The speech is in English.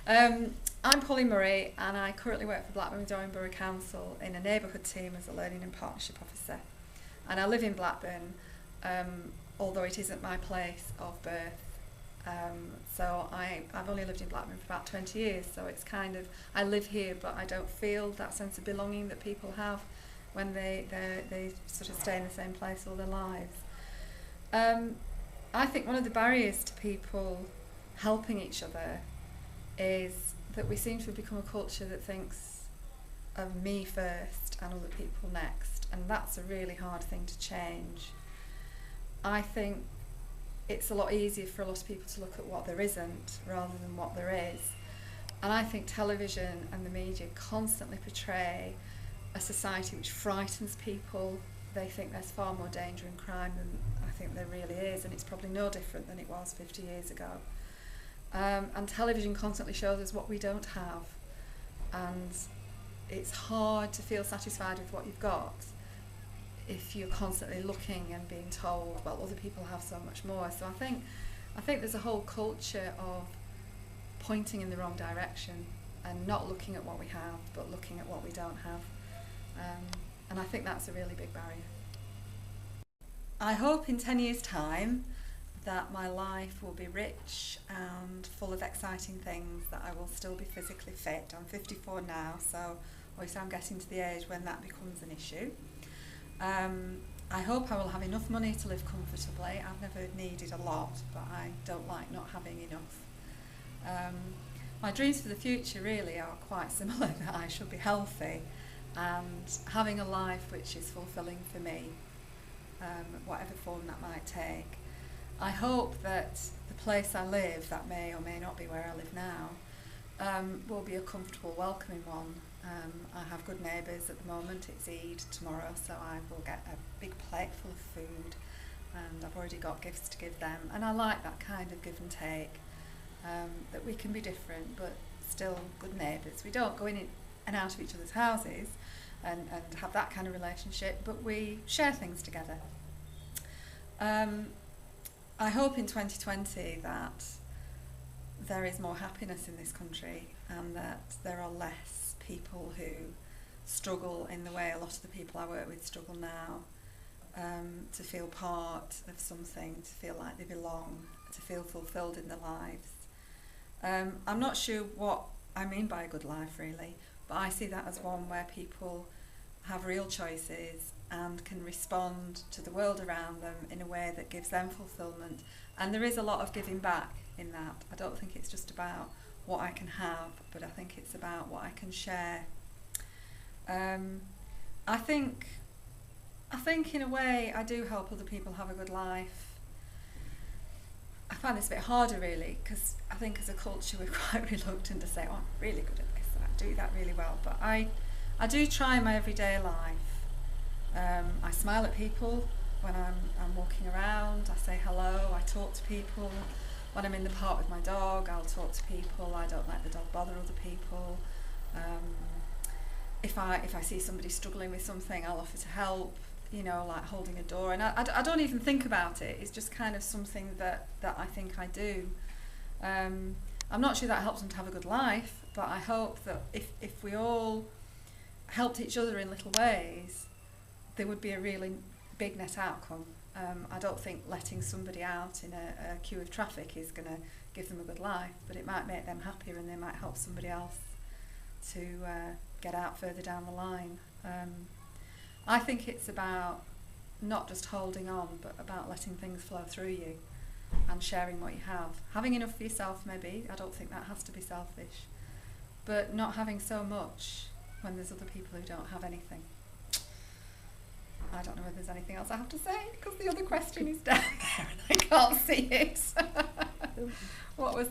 I'm Polly Murray, and I currently work for Blackburn Dorring Borough Council in a neighbourhood team as a Learning and Partnership Officer. And I live in Blackburn, although it isn't my place of birth. So I've only lived in Blackburn for about 20 years, so it's kind of, I live here, but I don't feel that sense of belonging that people have when they sort of stay in the same place all their lives. I think one of the barriers to people helping each other is that we seem to have become a culture that thinks of me first and other people next, and that's a really hard thing to change. I think it's a lot easier for a lot of people to look at what there isn't rather than what there is. And I think television and the media constantly portray a society which frightens people. They think there's far more danger and crime than I think there really is, and it's probably no different than it was 50 years ago. And television constantly shows us what we don't have, and it's hard to feel satisfied with what you've got if you're constantly looking and being told, well, other people have so much more. So I think there's a whole culture of pointing in the wrong direction and not looking at what we have, but looking at what we don't have. And I think that's a really big barrier. I hope in 10 years' time that my life will be rich and full of exciting things, that I will still be physically fit. I'm 54 now, so obviously I'm getting to the age when that becomes an issue. I hope I will have enough money to live comfortably. I've never needed a lot, but I don't like not having enough. My dreams for the future really are quite similar, that I should be healthy and having a life which is fulfilling for me, whatever form that might take. I hope that the place I live, that may or may not be where I live now, will be a comfortable, welcoming one. I have good neighbours at the moment. It's Eid tomorrow, so I will get a big plate full of food, and I've already got gifts to give them. And I like that kind of give and take, that we can be different but still good neighbours. We don't go in and out of each other's houses and have that kind of relationship, but we share things together. I hope in 2020 that there is more happiness in this country, and that there are less people who struggle in the way a lot of the people I work with struggle now, to feel part of something, to feel like they belong, to feel fulfilled in their lives. I'm not sure what I mean by a good life really, but I see that as one where people have real choices and can respond to the world around them in a way that gives them fulfillment. And there is a lot of giving back in that. I don't think it's just about what I can have, but I think it's about what I can share. I think in a way I do help other people have a good life. I find this a bit harder really, because I think as a culture we're quite reluctant to say, oh, I'm really good at this, I do that really well. But I do try in my everyday life. I smile at people when I'm walking around, I say hello, I talk to people. When I'm in the park with my dog, I'll talk to people. I don't let the dog bother other people. If I see somebody struggling with something, I'll offer to help, like holding a door. And I don't even think about it. It's just kind of something that I think I do. I'm not sure that helps them to have a good life, but I hope that if we all helped each other in little ways, there would be a really big net outcome. I don't think letting somebody out in a queue of traffic is going to give them a good life, but it might make them happier, and they might help somebody else to get out further down the line. I think it's about not just holding on, but about letting things flow through you and sharing what you have. Having enough for yourself maybe, I don't think that has to be selfish, but not having so much when there's other people who don't have anything. I don't know whether there's anything else I have to say, because the other question is down there and I can't see it. What was